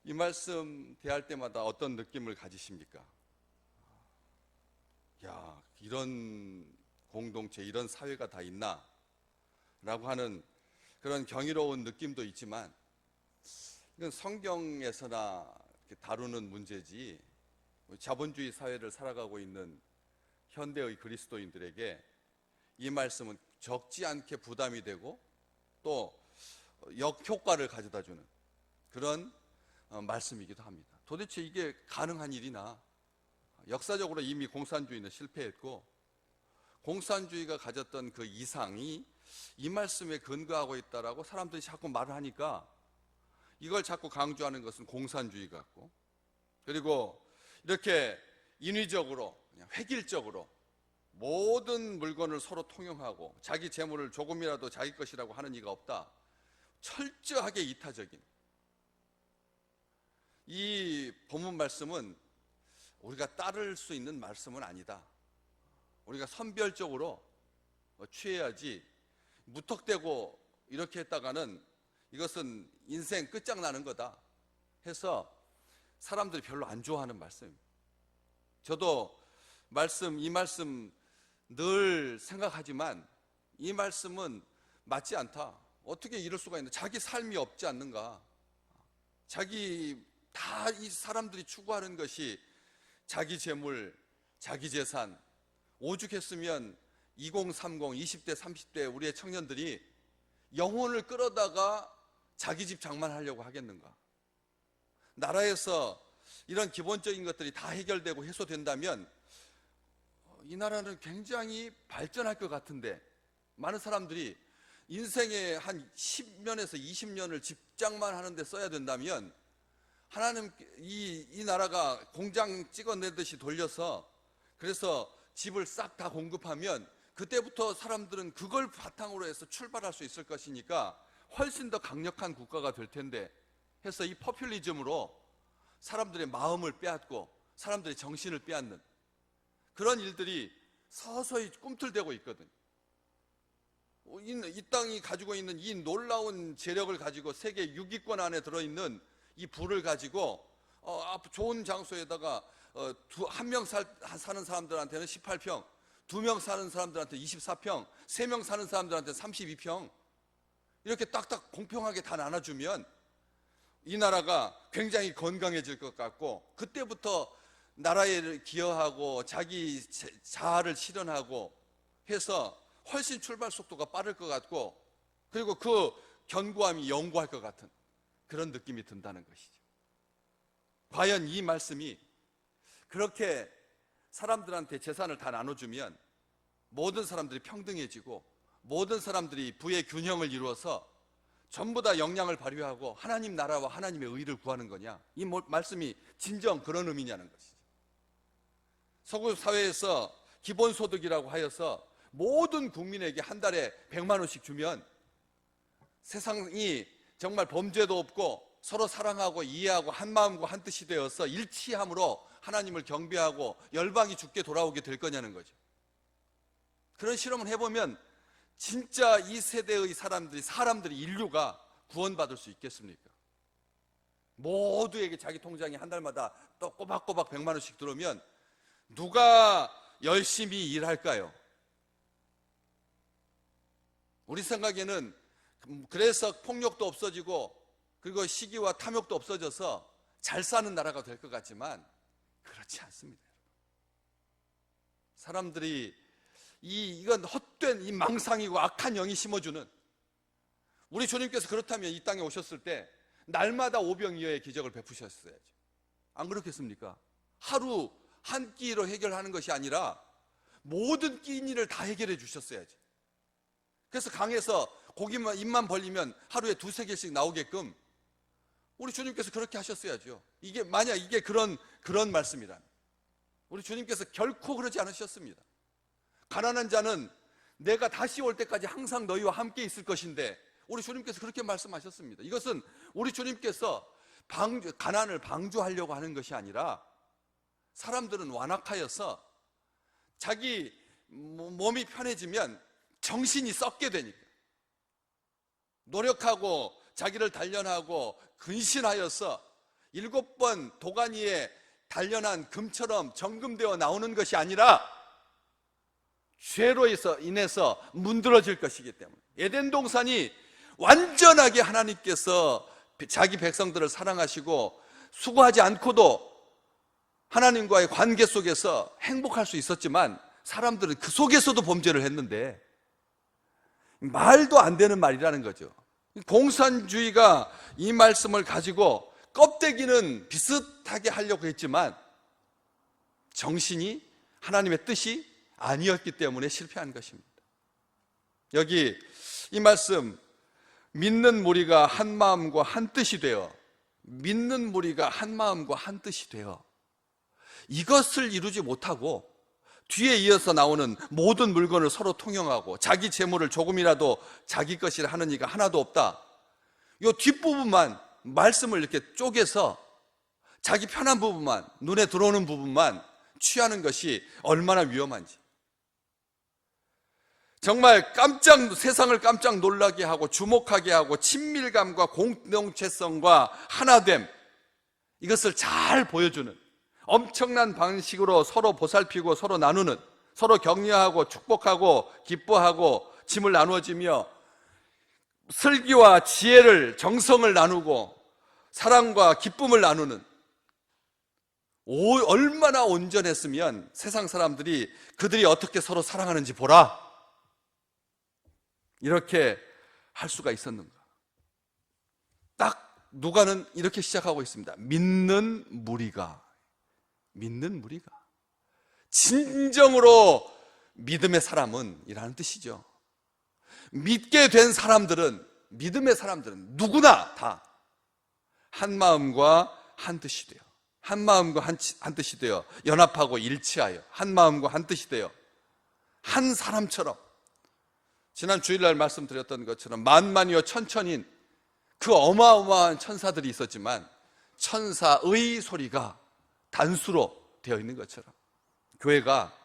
이 말씀 대할 때마다 어떤 느낌을 가지십니까? 야, 이런 공동체, 이런 사회가 다 있나? 라고 하는 그런 경이로운 느낌도 있지만, 이건 성경에서나 다루는 문제지, 자본주의 사회를 살아가고 있는 현대의 그리스도인들에게 이 말씀은 적지 않게 부담이 되고 또 역효과를 가져다 주는 그런 말씀이기도 합니다. 도대체 이게 가능한 일이나? 역사적으로 이미 공산주의는 실패했고, 공산주의가 가졌던 그 이상이 이 말씀에 근거하고 있다라고 사람들이 자꾸 말을 하니까 이걸 자꾸 강조하는 것은 공산주의 같고, 그리고 이렇게 인위적으로 그냥 획일적으로 모든 물건을 서로 통용하고 자기 재물을 조금이라도 자기 것이라고 하는 이가 없다, 철저하게 이타적인 이 본문 말씀은 우리가 따를 수 있는 말씀은 아니다. 우리가 선별적으로 취해야지, 무턱대고 이렇게 했다가는 이것은 인생 끝장나는 거다 해서 사람들이 별로 안 좋아하는 말씀입니다. 저도 이 말씀 늘 생각하지만 이 말씀은 맞지 않다. 어떻게 이럴 수가 있나? 자기 삶이 없지 않는가? 다 이 사람들이 추구하는 것이 자기 재물, 자기 재산. 오죽했으면 2030, 20대, 30대 우리의 청년들이 영혼을 끌어다가 자기 집 장만하려고 하겠는가? 나라에서 이런 기본적인 것들이 다 해결되고 해소된다면 이 나라는 굉장히 발전할 것 같은데, 많은 사람들이 인생의 한 10년에서 20년을 집장만 하는데 써야 된다면 하나님 이 나라가 공장 찍어내듯이 돌려서 그래서 집을 싹 다 공급하면 그때부터 사람들은 그걸 바탕으로 해서 출발할 수 있을 것이니까 훨씬 더 강력한 국가가 될 텐데 해서 이 포퓰리즘으로 사람들의 마음을 빼앗고 사람들의 정신을 빼앗는 그런 일들이 서서히 꿈틀대고 있거든요. 이 땅이 가지고 있는 이 놀라운 재력을 가지고 세계 6위권 안에 들어있는 이 부를 가지고 좋은 장소에다가 한 명 사는 사람들한테는 18평, 2명 사는 사람들한테 24평, 3명 사는 사람들한테 32평 이렇게 딱딱 공평하게 다 나눠주면 이 나라가 굉장히 건강해질 것 같고, 그때부터 나라에 기여하고 자기 자아를 실현하고 해서 훨씬 출발 속도가 빠를 것 같고, 그리고 그 견고함이 영구할 것 같은 그런 느낌이 든다는 것이죠. 과연 이 말씀이 그렇게 사람들한테 재산을 다 나눠주면 모든 사람들이 평등해지고 모든 사람들이 부의 균형을 이루어서 전부 다 역량을 발휘하고 하나님 나라와 하나님의 의를 구하는 거냐? 이 말씀이 진정 그런 의미냐는 것이죠. 서구 사회에서 기본소득이라고 하여서 모든 국민에게 한 달에 100만 원씩 주면 세상이 정말 범죄도 없고 서로 사랑하고 이해하고 한 마음과 한 뜻이 되어서 일치함으로 하나님을 경배하고 열방이 주께 돌아오게 될 거냐는 거죠. 그런 실험을 해보면 진짜 이 세대의 사람들이 인류가 구원받을 수 있겠습니까? 모두에게 자기 통장에 한 달마다 또 꼬박꼬박 100만 원씩 들어오면 누가 열심히 일할까요? 우리 생각에는 그래서 폭력도 없어지고 그리고 시기와 탐욕도 없어져서 잘 사는 나라가 될 것 같지만 그렇지 않습니다. 사람들이 이건 헛된 이 망상이고 악한 영이 심어주는, 우리 주님께서 그렇다면 이 땅에 오셨을 때 날마다 오병이어의 기적을 베푸셨어야죠. 안 그렇겠습니까? 하루 한 끼로 해결하는 것이 아니라 모든 끼인 일을 다 해결해 주셨어야지. 그래서 강에서 고기만 입만 벌리면 하루에 2-3개씩 나오게끔 우리 주님께서 그렇게 하셨어야죠. 만약 이게 그런 말씀이라면 우리 주님께서 결코 그러지 않으셨습니다. 가난한 자는 내가 다시 올 때까지 항상 너희와 함께 있을 것인데, 우리 주님께서 그렇게 말씀하셨습니다. 이것은 우리 주님께서 가난을 방조하려고 하는 것이 아니라 사람들은 완악하여서 자기 몸이 편해지면 정신이 썩게 되니까 노력하고 자기를 단련하고 근신하여서 7번 도가니에 단련한 금처럼 정금되어 나오는 것이 아니라 죄로 인해서 문드러질 것이기 때문에, 에덴 동산이 완전하게 하나님께서 자기 백성들을 사랑하시고 수고하지 않고도 하나님과의 관계 속에서 행복할 수 있었지만, 사람들은 그 속에서도 범죄를 했는데, 말도 안 되는 말이라는 거죠. 공산주의가 이 말씀을 가지고 껍데기는 비슷하게 하려고 했지만 정신이 하나님의 뜻이 아니었기 때문에 실패한 것입니다. 여기 이 말씀, 믿는 무리가 한 마음과 한 뜻이 되어, 믿는 무리가 한 마음과 한 뜻이 되어, 이것을 이루지 못하고 뒤에 이어서 나오는 모든 물건을 서로 통용하고 자기 재물을 조금이라도 자기 것이라 하는 이가 하나도 없다. 이 뒷부분만 말씀을 이렇게 쪼개서 자기 편한 부분만, 눈에 들어오는 부분만 취하는 것이 얼마나 위험한지, 정말 세상을 깜짝 놀라게 하고 주목하게 하고 친밀감과 공동체성과 하나됨, 이것을 잘 보여주는 엄청난 방식으로 서로 보살피고 서로 나누는, 서로 격려하고 축복하고 기뻐하고 짐을 나누어지며 슬기와 지혜를, 정성을 나누고 사랑과 기쁨을 나누는, 얼마나 온전했으면 세상 사람들이 그들이 어떻게 서로 사랑하는지 보라, 이렇게 할 수가 있었는가. 딱 누가는 이렇게 시작하고 있습니다. 믿는 무리가, 진정으로 믿음의 사람은 이라는 뜻이죠. 믿게 된 사람들은, 믿음의 사람들은 누구나 다 한 마음과 한 뜻이 되어, 한 마음과 한 뜻이 되어 연합하고 일치하여 한 마음과 한 뜻이 되어 한 사람처럼, 지난 주일날 말씀드렸던 것처럼 만만이여 천천인 그 어마어마한 천사들이 있었지만 천사의 소리가 단수로 되어 있는 것처럼, 교회가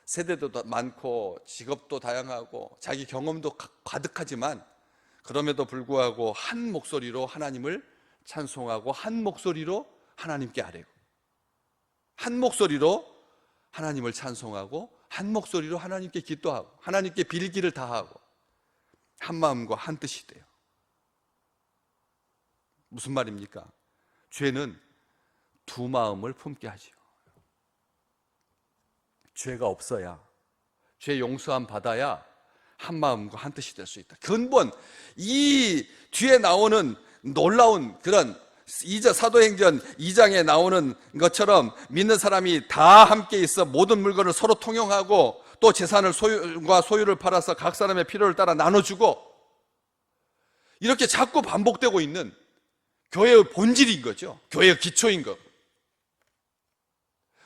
세대도 많고 직업도 다양하고 자기 경험도 가득하지만 그럼에도 불구하고 한 목소리로 하나님을 찬송하고 한 목소리로 하나님께 아뢰고, 한 목소리로 하나님을 찬송하고 한 목소리로 하나님께 기도하고 하나님께 빌기를 다하고 한 마음과 한 뜻이 돼요. 무슨 말입니까? 죄는 두 마음을 품게 하지요. 죄가 없어야, 죄 용서함 받아야 한 마음과 한 뜻이 될 수 있다. 근본, 이 뒤에 나오는 놀라운 그런 사도행전 2장에 나오는 것처럼 믿는 사람이 다 함께 있어 모든 물건을 서로 통용하고 또 재산을 소유를 팔아서 각 사람의 필요를 따라 나눠주고, 이렇게 자꾸 반복되고 있는 교회의 본질인 거죠. 교회의 기초인 거.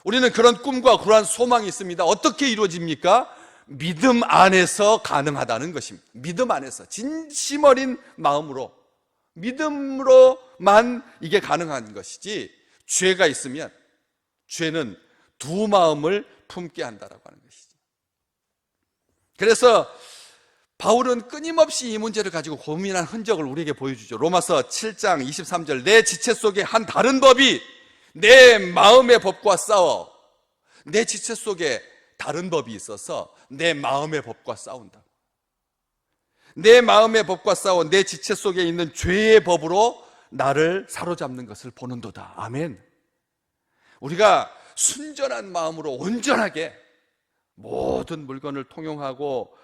우리는 그런 꿈과 그러한 소망이 있습니다. 어떻게 이루어집니까? 믿음 안에서 가능하다는 것입니다. 믿음 안에서 진심 어린 마음으로, 믿음으로만 이게 가능한 것이지, 죄가 있으면 죄는 두 마음을 품게 한다라고 하는 것이죠. 그래서 바울은 끊임없이 이 문제를 가지고 고민한 흔적을 우리에게 보여주죠. 로마서 7장 23절, 내 지체 속에 한 다른 법이 내 마음의 법과 싸워. 내 지체 속에 다른 법이 있어서 내 마음의 법과 싸운다. 내 마음의 법과 싸워 내 지체 속에 있는 죄의 법으로 나를 사로잡는 것을 보는도다. 아멘. 우리가 순전한 마음으로 온전하게 모든 물건을 통용하고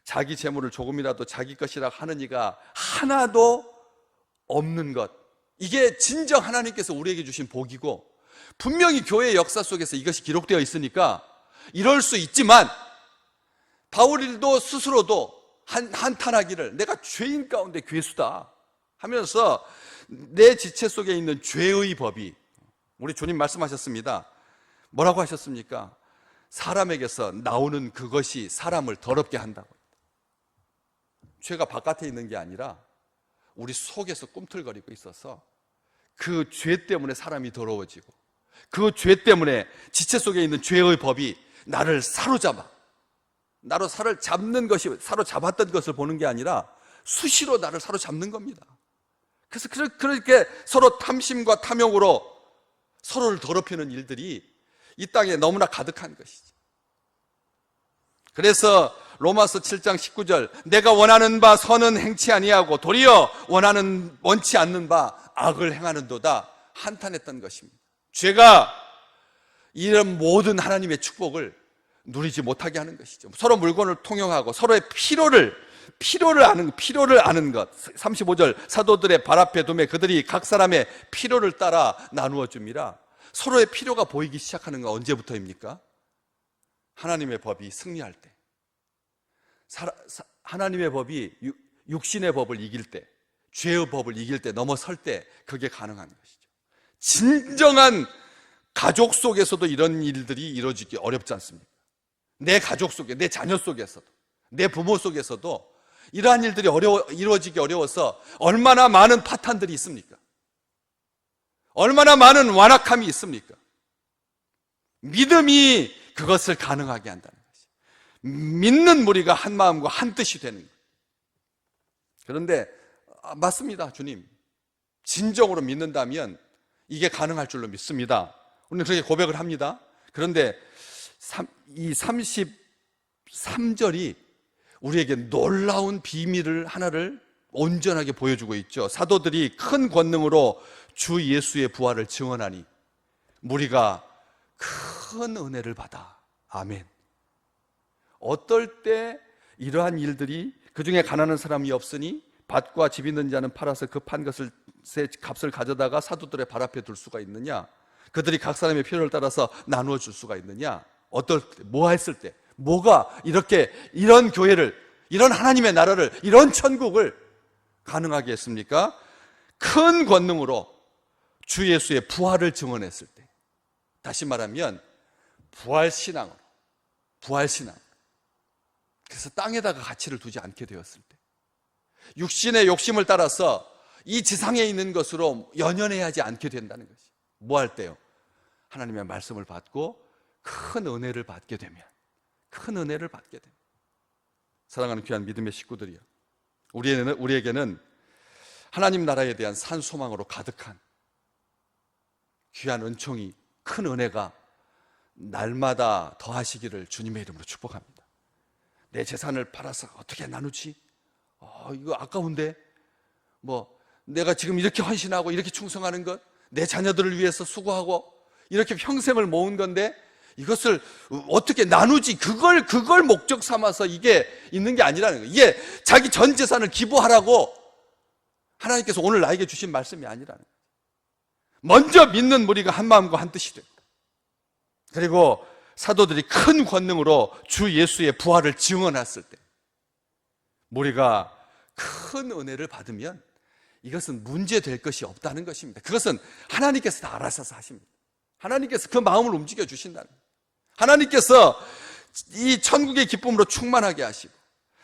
자기 재물을 조금이라도 자기 것이라 하는 이가 하나도 없는 것, 이게 진정 하나님께서 우리에게 주신 복이고, 분명히 교회의 역사 속에서 이것이 기록되어 있으니까 이럴 수 있지만, 바울도 스스로도 한탄하기를 내가 죄인 가운데 괴수다 하면서 내 지체 속에 있는 죄의 법이, 우리 주님 말씀하셨습니다. 뭐라고 하셨습니까? 사람에게서 나오는 그것이 사람을 더럽게 한다고. 죄가 바깥에 있는 게 아니라 우리 속에서 꿈틀거리고 있어서 그 죄 때문에 사람이 더러워지고, 그 죄 때문에 지체 속에 있는 죄의 법이 나를 사로잡아, 나로 사로잡는 것이, 사로잡았던 것을 보는 게 아니라 수시로 나를 사로잡는 겁니다. 그래서 그렇게 서로 탐심과 탐욕으로 서로를 더럽히는 일들이 이 땅에 너무나 가득한 것이죠. 그래서 로마서 7장 19절, 내가 원하는 바 선은 행치 아니하고 도리어 원치 않는 바 악을 행하는도다 한탄했던 것입니다. 죄가 이런 모든 하나님의 축복을 누리지 못하게 하는 것이죠. 서로 물건을 통용하고 서로의 필요를 아는 것. 35절, 사도들의 발 앞에 두매 그들이 각 사람의 필요를 따라 나누어 줍니다. 서로의 필요가 보이기 시작하는 건 언제부터입니까? 하나님의 법이 승리할 때, 하나님의 법이 육신의 법을 이길 때, 죄의 법을 이길 때, 넘어설 때 그게 가능한 것이죠. 진정한 가족 속에서도 이런 일들이 이루어지기 어렵지 않습니까? 내 가족 속에, 내 자녀 속에서도, 내 부모 속에서도 이러한 일들이 이루어지기 어려워서 얼마나 많은 파탄들이 있습니까? 얼마나 많은 완악함이 있습니까? 믿음이 그것을 가능하게 한다는 것이, 믿는 무리가 한 마음과 한 뜻이 되는 것. 그런데 맞습니다, 주님. 진정으로 믿는다면 이게 가능할 줄로 믿습니다. 우리는 그렇게 고백을 합니다. 그런데 이 33절이 우리에게 놀라운 비밀을 하나를 온전하게 보여주고 있죠. 사도들이 큰 권능으로 주 예수의 부활을 증언하니 무리가 큰 은혜를 받아. 아멘. 어떨 때 이러한 일들이, 그중에 가난한 사람이 없으니 밭과 집 있는 자는 팔아서 그 판 것을 새 값을 가져다가 사도들의 발 앞에 둘 수가 있느냐? 그들이 각 사람의 필요를 따라서 나누어 줄 수가 있느냐? 어떨 때, 뭐 했을 때, 뭐가 이렇게 이런 교회를, 이런 하나님의 나라를, 이런 천국을 가능하게 했습니까? 큰 권능으로 주 예수의 부활을 증언했을 때, 다시 말하면 부활신앙으로, 그래서 땅에다가 가치를 두지 않게 되었을 때, 육신의 욕심을 따라서 이 지상에 있는 것으로 연연해야 하지 않게 된다는 것이, 뭐 할 때요? 하나님의 말씀을 받고 큰 은혜를 받게 되면, 사랑하는 귀한 믿음의 식구들이요, 우리에게는 하나님 나라에 대한 산소망으로 가득한 귀한 은총이, 큰 은혜가 날마다 더하시기를 주님의 이름으로 축복합니다. 내 재산을 팔아서 어떻게 나누지? 이거 아까운데, 내가 지금 이렇게 헌신하고 이렇게 충성하는 것, 내 자녀들을 위해서 수고하고 이렇게 평생을 모은 건데 이것을 어떻게 나누지? 그걸 목적 삼아서 이게 있는 게 아니라는 거예요. 이게 자기 전 재산을 기부하라고 하나님께서 오늘 나에게 주신 말씀이 아니라는 거예요. 먼저 믿는 무리가 한 마음과 한 뜻이 됩니다. 그리고 사도들이 큰 권능으로 주 예수의 부활을 증언했을 때, 무리가 큰 은혜를 받으면 이것은 문제될 것이 없다는 것입니다. 그것은 하나님께서 다 알아서 하십니다. 하나님께서 그 마음을 움직여 주신다는 거예요. 하나님께서 이 천국의 기쁨으로 충만하게 하시고,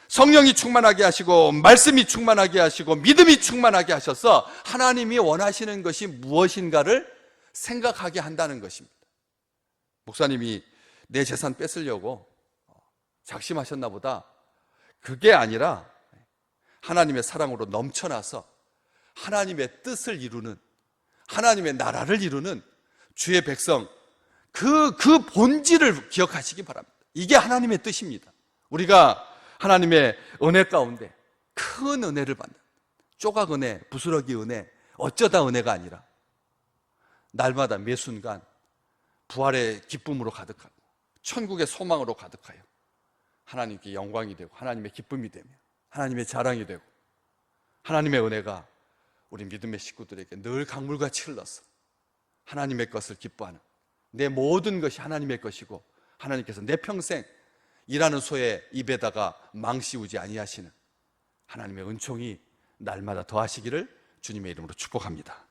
성령이 충만하게 하시고, 말씀이 충만하게 하시고, 믿음이 충만하게 하셔서 하나님이 원하시는 것이 무엇인가를 생각하게 한다는 것입니다. 목사님이 내 재산 뺏으려고 작심하셨나 보다. 그게 아니라 하나님의 사랑으로 넘쳐나서 하나님의 뜻을 이루는, 하나님의 나라를 이루는 주의 백성, 그 본질을 기억하시기 바랍니다. 이게 하나님의 뜻입니다. 우리가 하나님의 은혜 가운데 큰 은혜를 받는, 조각 은혜, 부스러기 은혜, 어쩌다 은혜가 아니라 날마다 매 순간 부활의 기쁨으로 가득하고 천국의 소망으로 가득하여 하나님께 영광이 되고 하나님의 기쁨이 되며 하나님의 자랑이 되고, 하나님의 은혜가 우리 믿음의 식구들에게 늘 강물같이 흘러서 하나님의 것을 기뻐하는, 내 모든 것이 하나님의 것이고 하나님께서 내 평생 일하는 소의 입에다가 망씌우지 아니하시는 하나님의 은총이 날마다 더하시기를 주님의 이름으로 축복합니다.